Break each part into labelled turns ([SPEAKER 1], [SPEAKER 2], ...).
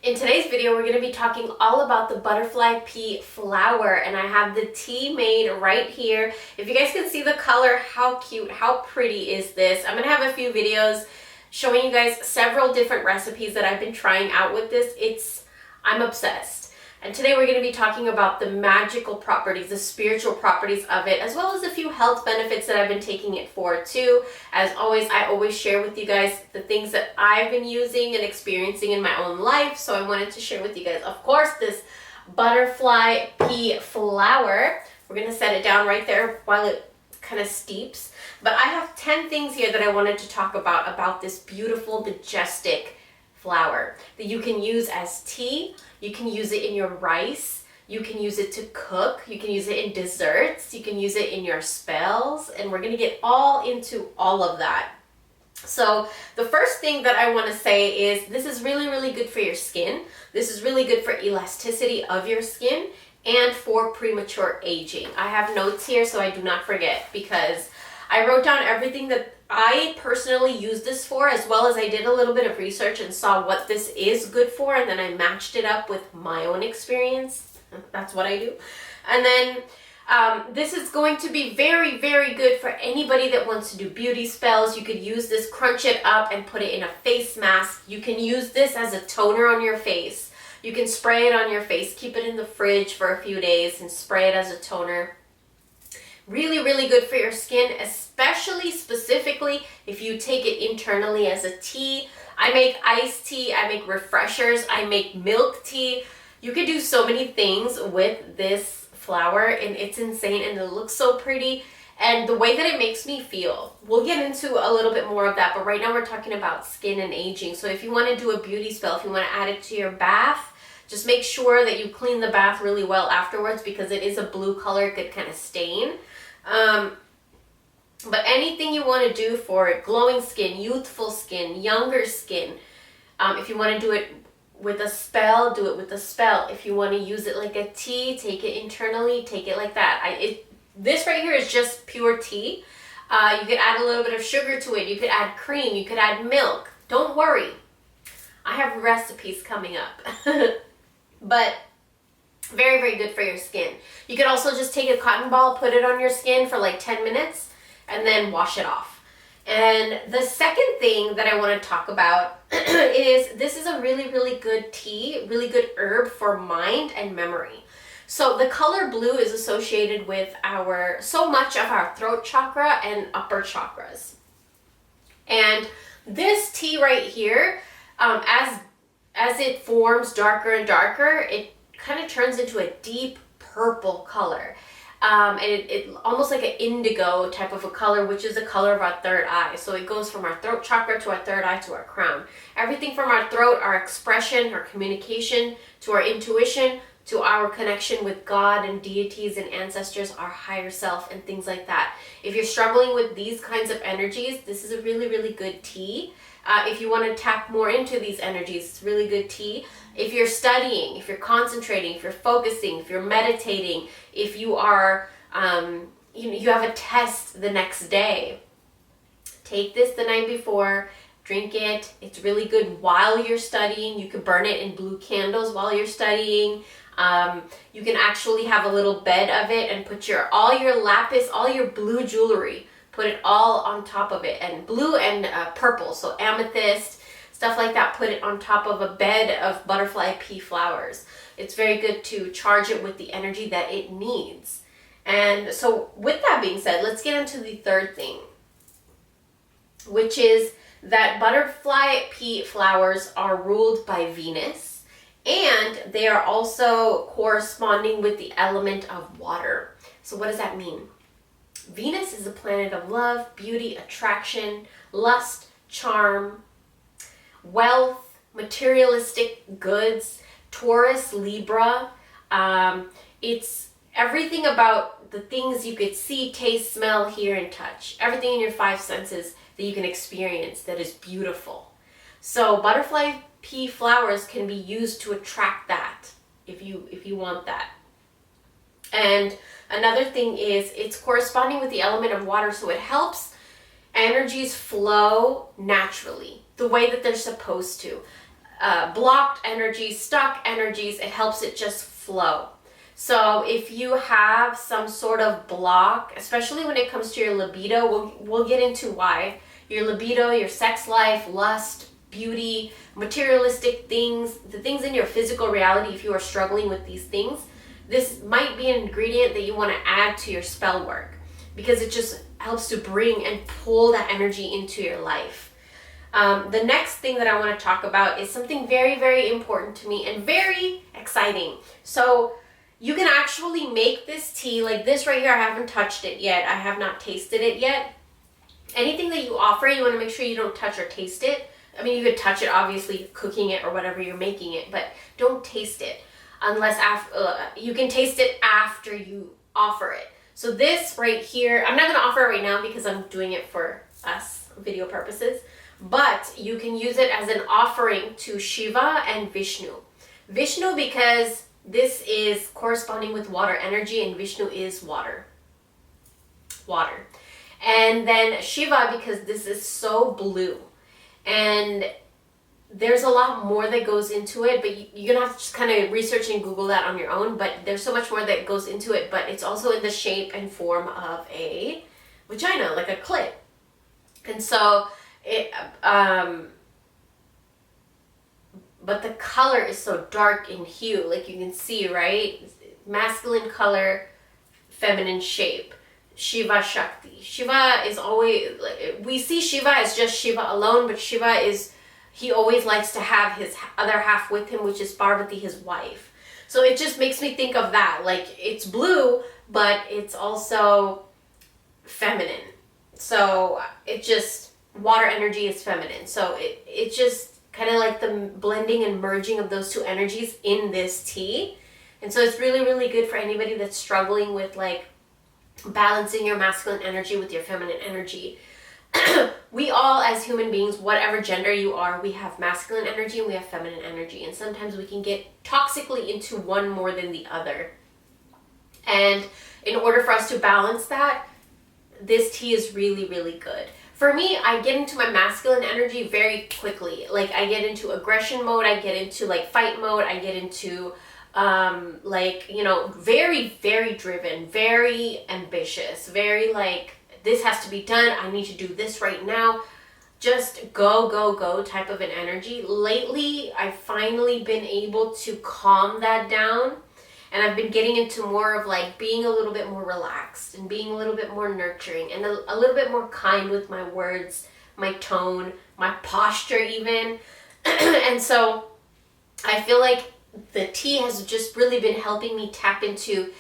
[SPEAKER 1] In today's video, we're going to be talking all about the butterfly pea flower, and I have the tea made right here. If you guys can see the color, how cute, how pretty is this? I'm going to have a few videos showing you guys several different recipes that I've been trying out with this. I'm obsessed. And today we're going to be talking about the magical properties, the spiritual properties of it, as well as a few health benefits that I've been taking it for too. As always, I always share with you guys the things that I've been using and experiencing in my own life. So I wanted to share with you guys, of course, this butterfly pea flower. We're going to set it down right there while it kind of steeps. But I have 10 things here that I wanted to talk about this beautiful, majestic flower that you can use as tea. You can use it in your rice, you can use it to cook, you can use it in desserts, you can use it in your spells, and we're gonna get all into all of that. So the first thing that I wanna say is this is really, really good for your skin. This is really good for elasticity of your skin and for premature aging. I have notes here so I do not forget, because I wrote down everything that I personally use this for, as well as I did a little bit of research and saw what this is good for, and then I matched it up with my own experience. That's what I do. And then this is going to be very, very good for anybody that wants to do beauty spells. You could use this, crunch it up and put it in a face mask. You can use this as a toner on your face. You can spray it on your face, keep it in the fridge for a few days and spray it as a toner. Really, really good for your skin, especially specifically if you take it internally as a tea. I make iced tea, I make refreshers, I make milk tea. You could do so many things with this flower, and it's insane, and it looks so pretty. And the way that it makes me feel, we'll get into a little bit more of that, but right now we're talking about skin and aging. So if you want to do a beauty spell, if you want to add it to your bath, just make sure that you clean the bath really well afterwards, because it is a blue color, it could kind of stain. But anything you want to do for glowing skin, youthful skin, younger skin, if you want to do it with a spell, do it with a spell. If you want to use it like a tea, take it internally, take it like that. This right here is just pure tea. You could add a little bit of sugar to it. You could add cream. You could add milk. Don't worry. I have recipes coming up. But very, very good for your skin. You could also just take a cotton ball, put it on your skin for like 10 minutes, and then wash it off. And the second thing that I want to talk about is this is a really, really good tea, really good herb for mind and memory. So the color blue is associated with so much of our throat chakra and upper chakras. And this tea right here, as it forms darker and darker, it kind of turns into a deep purple color. And it almost like an indigo type of a color, which is the color of our third eye. So it goes from our throat chakra to our third eye to our crown. Everything from our throat, our expression, our communication, to our intuition, to our connection with God and deities and ancestors, our higher self, and things like that. If you're struggling with these kinds of energies, this is a really, really good tea. If you want to tap more into these energies, it's really good tea. If you're studying, if you're concentrating, if you're focusing, if you're meditating, if you are, you have a test the next day, take this the night before, drink it. It's really good while you're studying. You can burn it in blue candles while you're studying. You can actually have a little bed of it and put all your lapis, all your blue jewelry, put it all on top of it, and blue and purple, so amethyst, stuff like that, put it on top of a bed of butterfly pea flowers. It's very good to charge it with the energy that it needs. And so with that being said, let's get into the third thing, which is that butterfly pea flowers are ruled by Venus, and they are also corresponding with the element of water. So what does that mean? Venus is a planet of love, beauty, attraction, lust, charm, wealth, materialistic goods. Taurus, Libra. It's everything about the things you could see, taste, smell, hear, and touch. Everything in your five senses that you can experience that is beautiful. So butterfly pea flowers can be used to attract that if you want that. And another thing is it's corresponding with the element of water, so it helps energies flow naturally the way that they're supposed to. blocked energy, stuck energies. It helps it just flow. So if you have some sort of block, especially when it comes to your libido, we'll get into why. Your libido, your sex life, lust, beauty, materialistic things, the things in your physical reality, if you are struggling with these things, this might be an ingredient that you want to add to your spell work, because it just helps to bring and pull that energy into your life. The next thing that I want to talk about is something very, very important to me and very exciting. So you can actually make this tea like this right here. I haven't touched it yet. I have not tasted it yet. Anything that you offer, you want to make sure you don't touch or taste it. I mean, you could touch it, obviously, cooking it or whatever you're making it, but don't taste it unless you can taste it after you offer it. So this right here, I'm not going to offer it right now because I'm doing it for us, video purposes, but you can use it as an offering to Shiva and Vishnu. Vishnu, because this is corresponding with water energy, and Vishnu is water. And then Shiva, because this is so blue. And there's a lot more that goes into it, but you're gonna have to just kind of research and Google that on your own. But there's so much more that goes into it, but it's also in the shape and form of a vagina, like a clit. And so it, but the color is so dark in hue, like you can see, right? Masculine color, feminine shape. Shiva Shakti. Shiva is always, we see Shiva as just Shiva alone, but Shiva is, he always likes to have his other half with him, which is Parvati, his wife. So it just makes me think of that. Like, it's blue, but it's also feminine. So it just, water energy is feminine. So it just kind of like the blending and merging of those two energies in this tea. And so it's really, really good for anybody that's struggling with like balancing your masculine energy with your feminine energy. We all, as human beings, whatever gender you are, we have masculine energy and we have feminine energy. And sometimes we can get toxically into one more than the other. And in order for us to balance that, this tea is really, really good. For me, I get into my masculine energy very quickly. Like, I get into aggression mode, I get into like fight mode, I get into like, you know, very, very driven, very ambitious, very like, this has to be done, I need to do this right now, just go, go, go type of an energy. Lately, I've finally been able to calm that down, and I've been getting into more of like being a little bit more relaxed and being a little bit more nurturing and a little bit more kind with my words, my tone, my posture even. And so I feel like the tea has just really been helping me tap into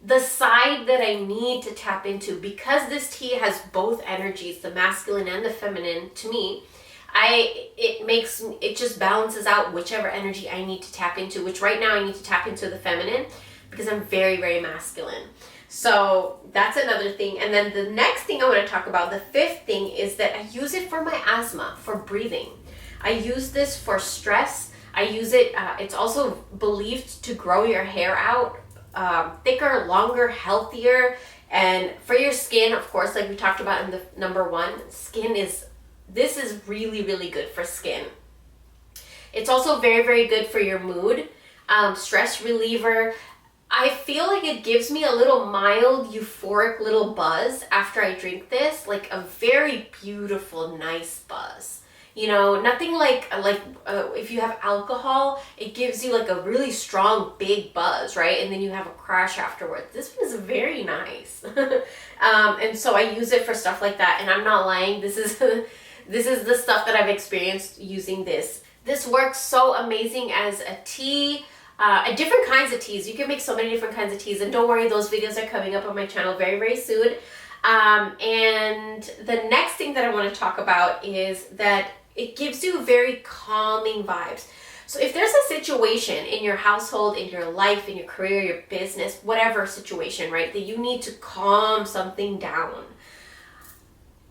[SPEAKER 1] the side that I need to tap into, because this tea has both energies, the masculine and the feminine. To me, it just balances out whichever energy I need to tap into, which right now I need to tap into the feminine because I'm very, very masculine. So that's another thing. And then the next thing I want to talk about, the fifth thing, is that I use it for my asthma, for breathing. I use this for stress. I use it, it's also believed to grow your hair out thicker, longer, healthier. And for your skin, of course, like we talked about in the number one, this is really, really good for skin. It's also very, very good for your mood, stress reliever. I feel like it gives me a little mild, euphoric little buzz after I drink this, like a very beautiful, nice buzz. You know, nothing like if you have alcohol, it gives you like a really strong, big buzz, right? And then you have a crash afterwards. This one is very nice. And so I use it for stuff like that. And I'm not lying. This is the stuff that I've experienced using this. This works so amazing as a tea. Different kinds of teas. You can make so many different kinds of teas. And don't worry, those videos are coming up on my channel very, very soon. And the next thing that I want to talk about is that it gives you very calming vibes. So if there's a situation in your household, in your life, in your career, your business, whatever situation, right, that you need to calm something down,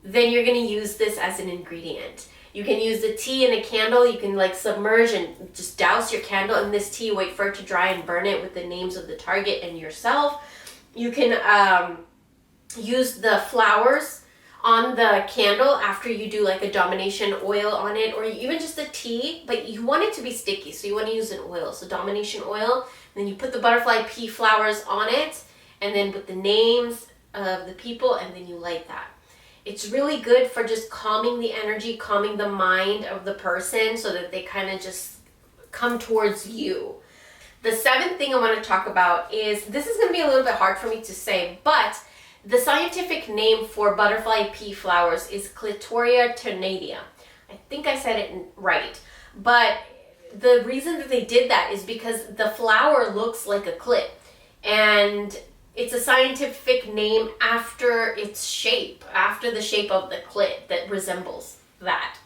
[SPEAKER 1] then you're going to use this as an ingredient. You can use the tea and a candle. You can like submerge and just douse your candle in this tea, wait for it to dry and burn it with the names of the target and yourself. You can use the flowers on the candle after you do like a domination oil on it, or even just a tea, but you want it to be sticky, so you want to use an oil. So domination oil, then you put the butterfly pea flowers on it, and then with the names of the people, and then you light that. It's really good for just calming the energy, calming the mind of the person so that they kind of just come towards you. The 7th thing I want to talk about is, this is going to be a little bit hard for me to say, but the scientific name for butterfly pea flowers is Clitoria tornadium. I think I said it right. But the reason that they did that is because the flower looks like a clit. And it's a scientific name after its shape, after the shape of the clit that resembles that.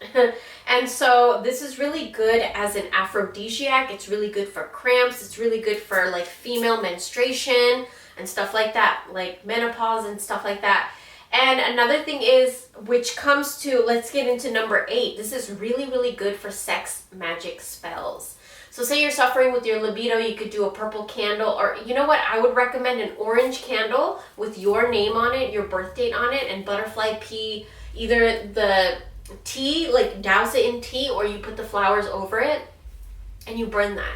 [SPEAKER 1] And so this is really good as an aphrodisiac. It's really good for cramps. It's really good for like female menstruation and stuff like that, like menopause and stuff like that. And another thing is, which comes to, let's get into number 8. This is really, really good for sex magic spells. So say you're suffering with your libido, you could do a purple candle, or you know what? I would recommend an orange candle with your name on it, your birth date on it, and butterfly pea, either the tea, like douse it in tea, or you put the flowers over it and you burn that.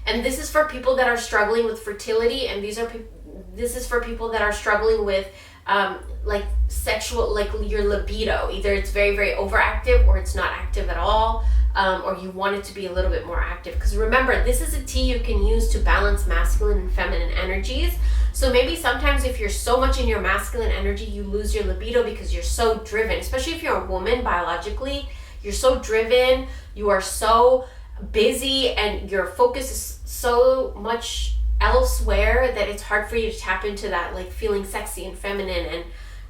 [SPEAKER 1] And this is for people that are struggling with fertility, and this is for people that are struggling with like sexual, like your libido. Either it's very, very overactive, or it's not active at all, or you want it to be a little bit more active. Because remember, this is a tea you can use to balance masculine and feminine energies. So maybe sometimes if you're so much in your masculine energy, you lose your libido because you're so driven, especially if you're a woman biologically, you're so driven, you are so busy, and your focus is so much elsewhere that it's hard for you to tap into that, like feeling sexy and feminine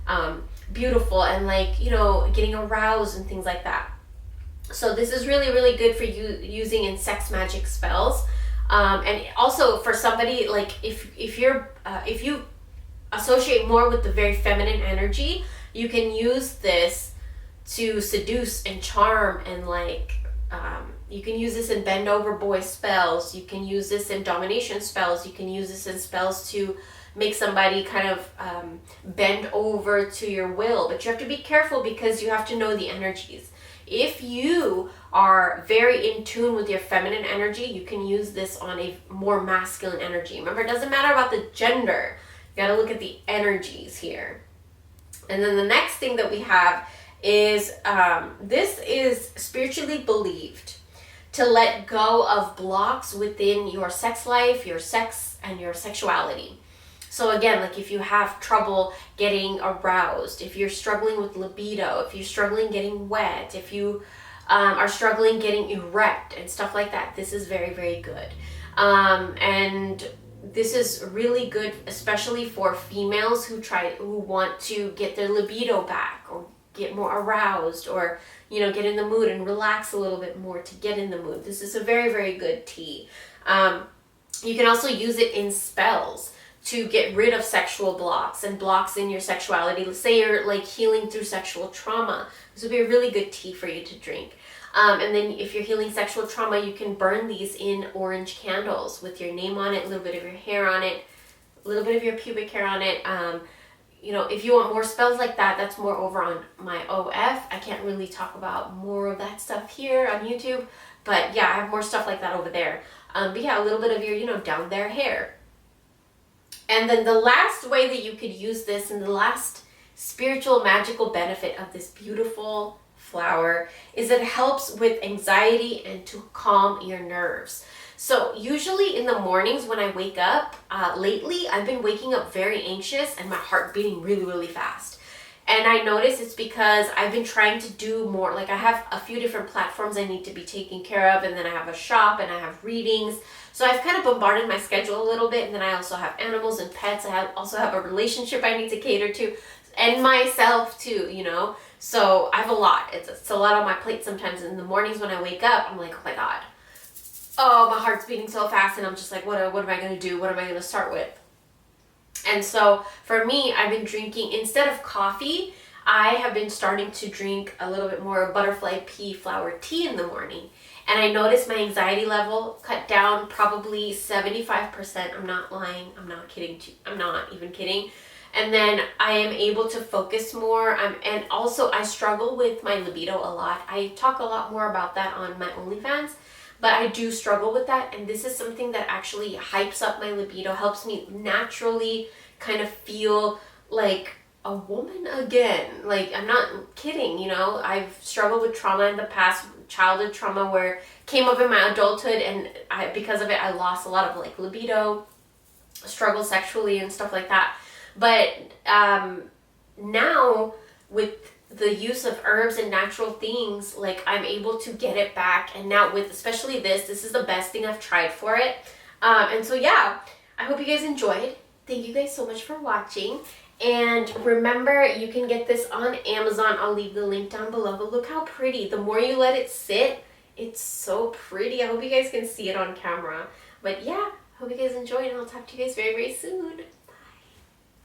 [SPEAKER 1] and beautiful, and like, you know, getting aroused and things like that. So this is really, really good for you using in sex magic spells. And also for somebody, like if you associate more with the very feminine energy, you can use this to seduce and charm, and like you can use this in bend over boy spells, you can use this in domination spells, you can use this in spells to make somebody kind of bend over to your will. But you have to be careful because you have to know the energies. If you are very in tune with your feminine energy, you can use this on a more masculine energy. Remember, it doesn't matter about the gender. You got to look at the energies here. And then the next thing that we have is, this is spiritually believed to let go of blocks within your sex life, your sex, and your sexuality. So again, like if you have trouble getting aroused, if you're struggling with libido, if you're struggling getting wet, if you are struggling getting erect and stuff like that, this is very, very good. And this is really good, especially for females who want to get their libido back, or get more aroused, or, you know, get in the mood and relax a little bit more to get in the mood. This is a very, very good tea. You can also use it in spells to get rid of sexual blocks and blocks in your sexuality. Let's say you're like healing through sexual trauma. This would be a really good tea for you to drink. And then if you're healing sexual trauma, you can burn these in orange candles with your name on it, a little bit of your hair on it, a little bit of your pubic hair on it. You know, if you want more spells like that, that's more over on my OF. I can't really talk about more of that stuff here on YouTube, but yeah, I have more stuff like that over there. But yeah, a little bit of your, you know, down there hair. And then the last way that you could use this, and the last spiritual magical benefit of this beautiful flower, is it helps with anxiety and to calm your nerves. So usually in the mornings when I wake up, lately I've been waking up very anxious and my heart beating really, really fast. And I notice it's because I've been trying to do more, like I have a few different platforms I need to be taking care of, and then I have a shop and I have readings. So I've kind of bombarded my schedule a little bit, and then I also have animals and pets. I also have a relationship I need to cater to, and myself too, you know. So I have a lot. It's a lot on my plate sometimes. In the mornings when I wake up, I'm like, oh my God. Oh, my heart's beating so fast, and I'm just like, what am I going to do? What am I going to start with? And so for me, I've been drinking, instead of coffee, I have been starting to drink a little bit more butterfly pea flower tea in the morning. And I noticed my anxiety level cut down probably 75%. I'm not lying. I'm not kidding. I'm not even kidding. and then I am able to focus more. And also I struggle with my libido a lot. I talk a lot more about that on my OnlyFans, but I do struggle with that, and this is something that actually hypes up my libido, helps me naturally kind of feel like a woman again. Like, I'm not kidding, you know. I've struggled with trauma in the past, childhood trauma where came up in my adulthood, and because of it I lost a lot of like libido, struggle sexually and stuff like that. But now with the use of herbs and natural things, like I'm able to get it back. And now with especially this is the best thing I've tried for it. And so yeah, I hope you guys enjoyed. Thank you guys so much for watching. And remember, you can get this on Amazon. I'll leave the link down below. But look how pretty. The more you let it sit, it's so pretty. I hope you guys can see it on camera. But yeah, hope you guys enjoyed, and I'll talk to you guys very, very soon.